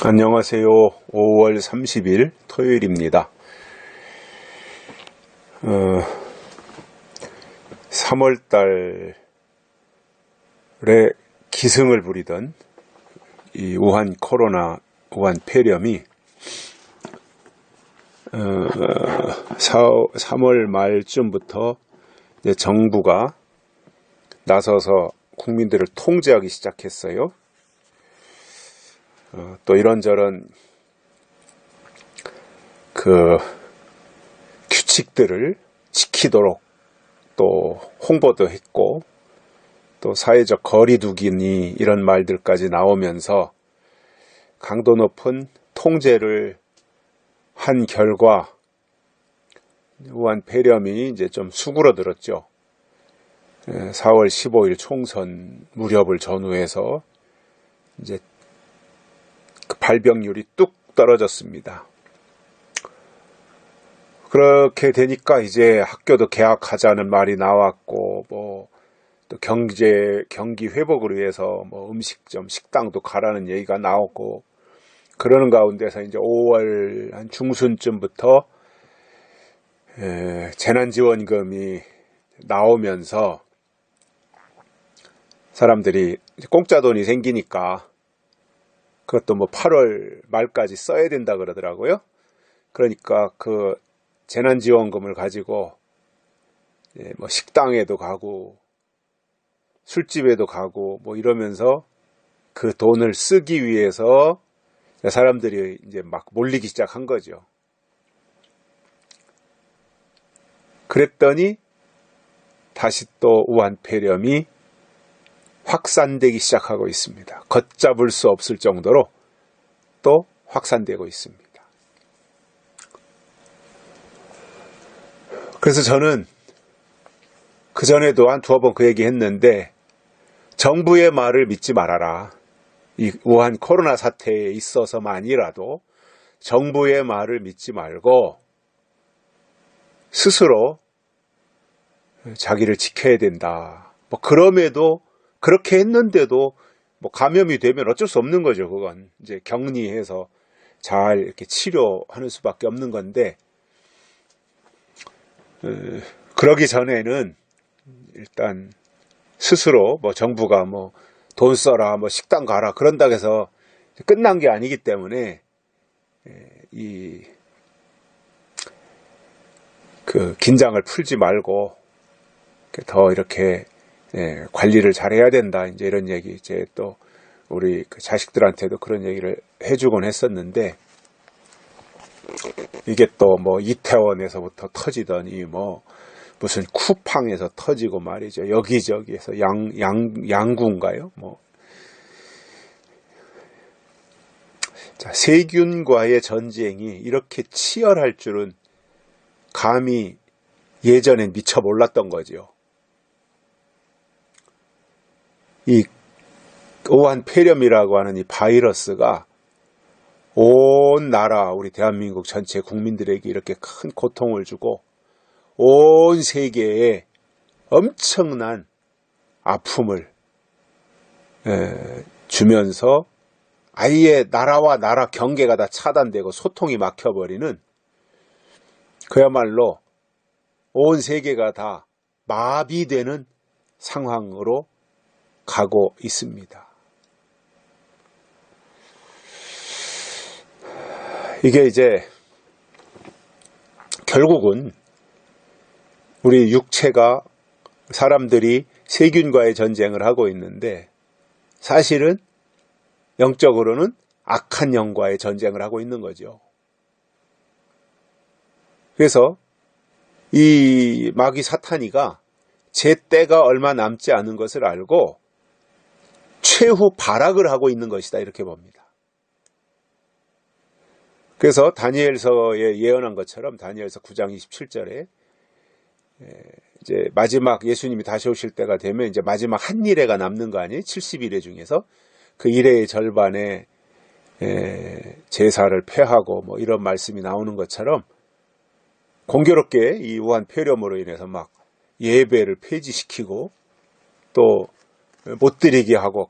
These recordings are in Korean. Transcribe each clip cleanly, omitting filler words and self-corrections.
안녕하세요. 5월 30일 토요일입니다. 3월 달에 기승을 부리던 이 우한 폐렴이 3월 말쯤부터 이제 정부가 나서서 국민들을 통제하기 시작했어요. 또 이런저런 규칙들을 지키도록 또 홍보도 했고, 또 사회적 거리두기니 이런 말들까지 나오면서 강도 높은 통제를 한 결과 우한 폐렴이 이제 좀 수그러들었죠. 4월 15일 총선 무렵을 전후해서 이제 발병률이 뚝 떨어졌습니다. 그렇게 되니까 이제 학교도 개학하자는 말이 나왔고, 또 경기 회복을 위해서 음식점, 식당도 가라는 얘기가 나오고, 그러는 가운데서 이제 5월 한 중순쯤부터 재난지원금이 나오면서 사람들이 공짜 돈이 생기니까 그것도 8월 말까지 써야 된다 그러더라고요. 그러니까 그 재난지원금을 가지고 식당에도 가고 술집에도 가고 이러면서 그 돈을 쓰기 위해서 사람들이 이제 막 몰리기 시작한 거죠. 그랬더니 다시 또 우한 폐렴이 확산되기 시작하고 있습니다. 걷잡을 수 없을 정도로 또 확산되고 있습니다. 그래서 저는 그전에도 한 두어 번 그 얘기 했는데, 정부의 말을 믿지 말아라. 이 우한 코로나 사태에 있어서만이라도 정부의 말을 믿지 말고 스스로 자기를 지켜야 된다. 그럼에도 그렇게 했는데도 감염이 되면 어쩔 수 없는 거죠. 그건 이제 격리해서 잘 이렇게 치료하는 수밖에 없는 건데, 그러기 전에는 일단 스스로 정부가 돈 써라, 식당 가라 그런다고 해서 끝난 게 아니기 때문에 그 긴장을 풀지 말고 더 이렇게 관리를 잘해야 된다. 이제 이런 얘기, 이제 또 우리 자식들한테도 그런 얘기를 해주곤 했었는데, 이게 또 이태원에서부터 터지더니 무슨 쿠팡에서 터지고 말이죠. 여기저기에서 양구인가요? 자, 세균과의 전쟁이 이렇게 치열할 줄은 감히 예전엔 미처 몰랐던 거죠. 이 우한 폐렴이라고 하는 이 바이러스가 온 나라, 우리 대한민국 전체 국민들에게 이렇게 큰 고통을 주고 온 세계에 엄청난 아픔을 주면서 아예 나라와 나라 경계가 다 차단되고 소통이 막혀버리는, 그야말로 온 세계가 다 마비되는 상황으로 가고 있습니다. 이게 이제 결국은 우리 육체가, 사람들이 세균과의 전쟁을 하고 있는데, 사실은 영적으로는 악한 영과의 전쟁을 하고 있는 거죠. 그래서 이 마귀 사탄이가 제 때가 얼마 남지 않은 것을 알고 최후 발악을 하고 있는 것이다, 이렇게 봅니다. 그래서 다니엘서에 예언한 것처럼 다니엘서 9장 27절에 이제 마지막 예수님이 다시 오실 때가 되면 이제 마지막 한 일회가 남는 거 아니에요? 70일회 중에서 그 일회의 절반에 제사를 폐하고 이런 말씀이 나오는 것처럼, 공교롭게 이 우한 폐렴으로 인해서 막 예배를 폐지시키고 또 못 드리게 하고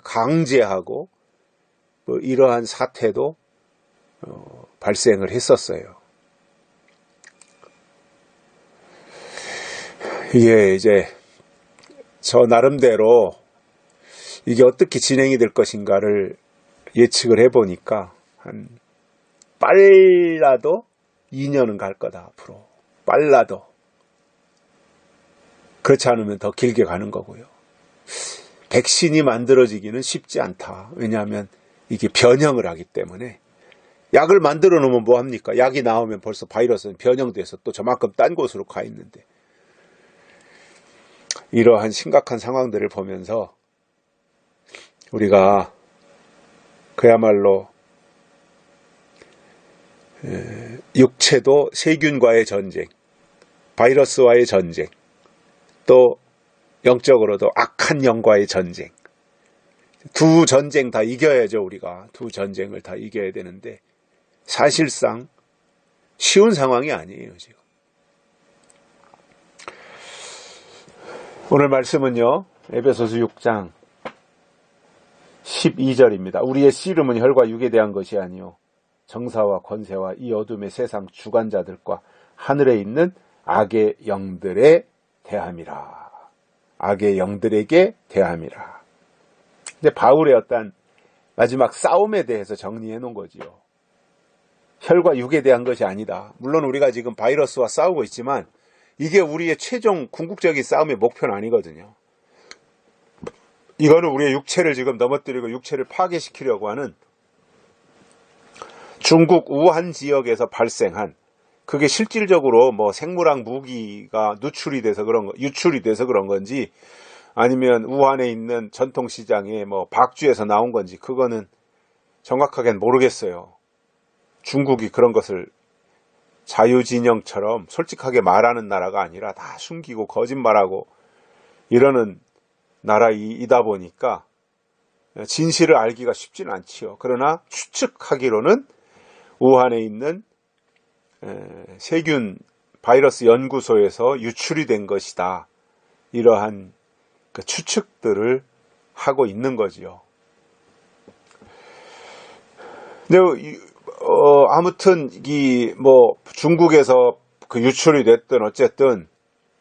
강제하고 뭐 이러한 사태도 발생을 했었어요. 이게 이제 저 나름대로 이게 어떻게 진행이 될 것인가를 예측을 해보니까 한 빨라도 2년은 갈 거다 앞으로. 빨라도. 그렇지 않으면 더 길게 가는 거고요. 백신이 만들어지기는 쉽지 않다. 왜냐하면 이게 변형을 하기 때문에. 약을 만들어 놓으면 뭐합니까? 약이 나오면 벌써 바이러스는 변형돼서 또 저만큼 딴 곳으로 가 있는데. 이러한 심각한 상황들을 보면서 우리가 그야말로 육체도 세균과의 전쟁, 바이러스와의 전쟁, 또 영적으로도 악한 영과의 전쟁, 두 전쟁 다 이겨야죠. 우리가 두 전쟁을 다 이겨야 되는데 사실상 쉬운 상황이 아니에요. 지금 오늘 말씀은요, 에베소서 6장 12절입니다. 우리의 씨름은 혈과 육에 대한 것이 아니요 정사와 권세와 이 어둠의 세상 주관자들과 하늘에 있는 악의 영들에 대함이라. 악의 영들에게 대함이라. 이제 바울의 어떤 마지막 싸움에 대해서 정리해 놓은 거지요. 혈과 육에 대한 것이 아니다. 물론 우리가 지금 바이러스와 싸우고 있지만 이게 우리의 최종 궁극적인 싸움의 목표는 아니거든요. 이거는 우리의 육체를 지금 넘어뜨리고 육체를 파괴시키려고 하는 중국 우한 지역에서 발생한, 그게 실질적으로 뭐 생물학 무기가 유출이 돼서 그런 건지 아니면 우한에 있는 전통시장에 뭐 박쥐에서 나온 건지 그거는 정확하게는 모르겠어요. 중국이 그런 것을 자유진영처럼 솔직하게 말하는 나라가 아니라 다 숨기고 거짓말하고 이러는 나라이다 보니까 진실을 알기가 쉽지는 않지요. 그러나 추측하기로는 우한에 있는 세균 바이러스 연구소에서 유출이 된 것이다. 이러한 그 추측들을 하고 있는 거지요. 근데 아무튼 이 뭐 중국에서 그 유출이 됐든 어쨌든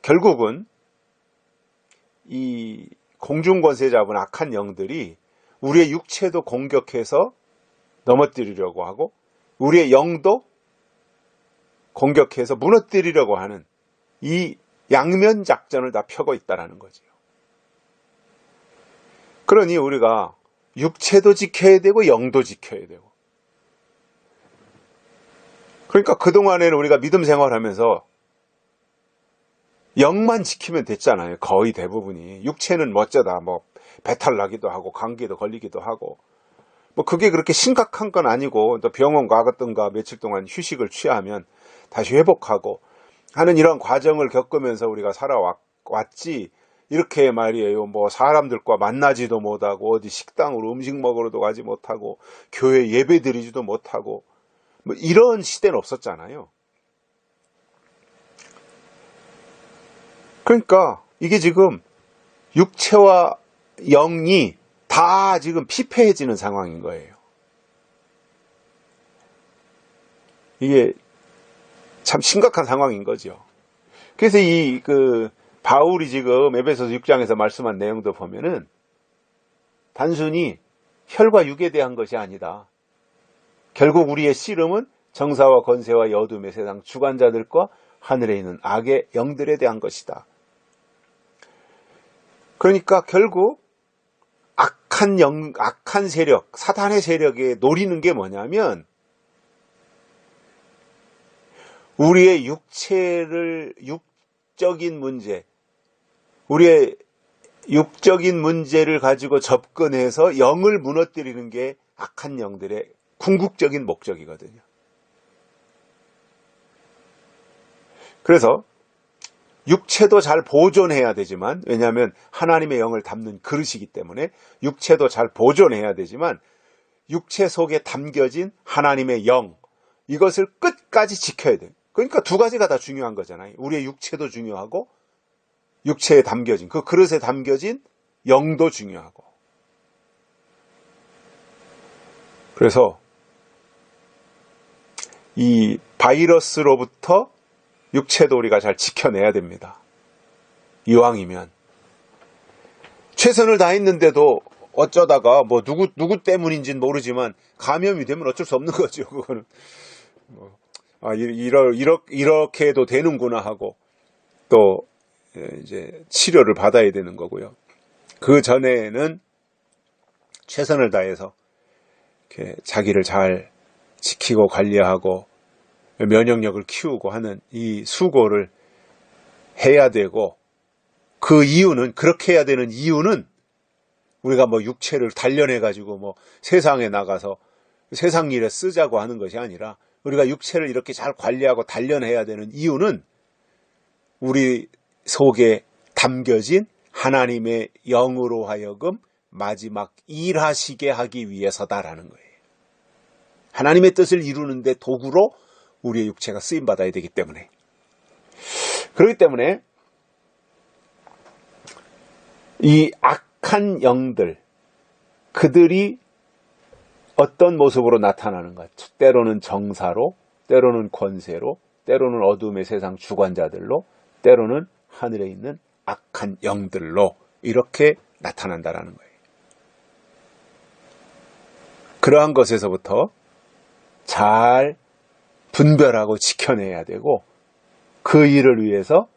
결국은 이 공중권세 잡은 악한 영들이 우리의 육체도 공격해서 넘어뜨리려고 하고 우리의 영도 공격해서 무너뜨리려고 하는 이 양면 작전을 다 펴고 있다는 거지요. 그러니 우리가 육체도 지켜야 되고 영도 지켜야 되고, 그러니까 그동안에는 우리가 믿음 생활하면서 영만 지키면 됐잖아요. 거의 대부분이. 육체는 어쩌다 뭐 배탈 나기도 하고 감기도 걸리기도 하고 뭐 그게 그렇게 심각한 건 아니고 또 병원 가갔던가 며칠 동안 휴식을 취하면 다시 회복하고 하는 이런 과정을 겪으면서 우리가 살아왔지. 이렇게 말이에요. 뭐 사람들과 만나지도 못하고 어디 식당으로 음식 먹으러도 가지 못하고 교회 예배 드리지도 못하고 뭐 이런 시대는 없었잖아요. 그러니까 이게 지금 육체와 영이 다 지금 피폐해지는 상황인 거예요. 이게 참 심각한 상황인 거죠. 그래서 바울이 지금 에베소서 6장에서 말씀한 내용도 보면은 단순히 혈과 육에 대한 것이 아니다. 결국 우리의 씨름은 정사와 권세와 어둠의 세상 주관자들과 하늘에 있는 악의 영들에 대한 것이다. 그러니까 결국 악한 세력, 사탄의 세력에 노리는 게 뭐냐면 우리의 육적인 문제, 우리의 육적인 문제를 가지고 접근해서 영을 무너뜨리는 게 악한 영들의 궁극적인 목적이거든요. 그래서 육체도 잘 보존해야 되지만, 왜냐하면 하나님의 영을 담는 그릇이기 때문에 육체도 잘 보존해야 되지만 육체 속에 담겨진 하나님의 영, 이것을 끝까지 지켜야 돼요. 그러니까 두 가지가 다 중요한 거잖아요. 우리의 육체도 중요하고 육체에 담겨진, 그 그릇에 담겨진 영도 중요하고. 그래서 이 바이러스로부터 육체도 우리가 잘 지켜내야 됩니다. 이왕이면. 최선을 다했는데도 어쩌다가 뭐 누구 때문인지는 모르지만 감염이 되면 어쩔 수 없는 거죠. 그거는 이렇게 해도 되는구나 하고 또 이제 치료를 받아야 되는 거고요. 그 전에는 최선을 다해서 이렇게 자기를 잘 지키고 관리하고 면역력을 키우고 하는 이 수고를 해야 되고, 그 이유는, 그렇게 해야 되는 이유는 우리가 뭐 육체를 단련해 가지고 뭐 세상에 나가서 세상 일에 쓰자고 하는 것이 아니라, 우리가 육체를 이렇게 잘 관리하고 단련해야 되는 이유는 우리 속에 담겨진 하나님의 영으로 하여금 마지막 일하시게 하기 위해서다라는 거예요. 하나님의 뜻을 이루는데 도구로 우리의 육체가 쓰임받아야 되기 때문에. 그렇기 때문에 이 악한 영들, 그들이 어떤 모습으로 나타나는가? 때로는 정사로, 때로는 권세로, 때로는 어둠의 세상 주관자들로, 때로는 하늘에 있는 악한 영들로 이렇게 나타난다라는 거예요. 그러한 것에서부터 잘 분별하고 지켜내야 되고, 그 일을 위해서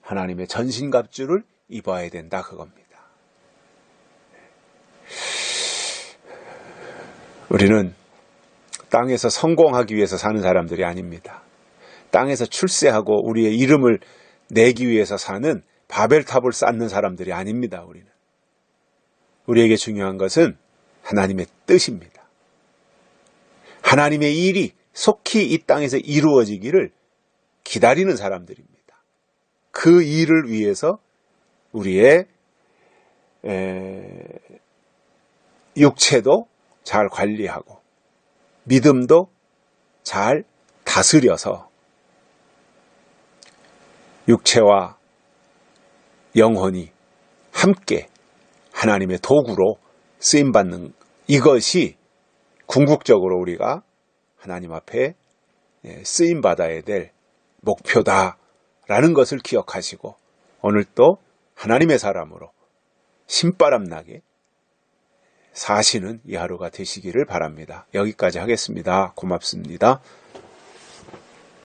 하나님의 전신갑주를 입어야 된다, 그겁니다. 우리는 땅에서 성공하기 위해서 사는 사람들이 아닙니다. 땅에서 출세하고 우리의 이름을 내기 위해서 사는 바벨탑을 쌓는 사람들이 아닙니다. 우리에게 중요한 것은 하나님의 뜻입니다. 하나님의 일이 속히 이 땅에서 이루어지기를 기다리는 사람들입니다. 그 일을 위해서 우리의 육체도 잘 관리하고 믿음도 잘 다스려서 육체와 영혼이 함께 하나님의 도구로 쓰임받는, 이것이 궁극적으로 우리가 하나님 앞에 쓰임받아야 될 목표다라는 것을 기억하시고, 오늘 또 하나님의 사람으로 신바람나게 사시는 이 하루가 되시기를 바랍니다. 여기까지 하겠습니다. 고맙습니다.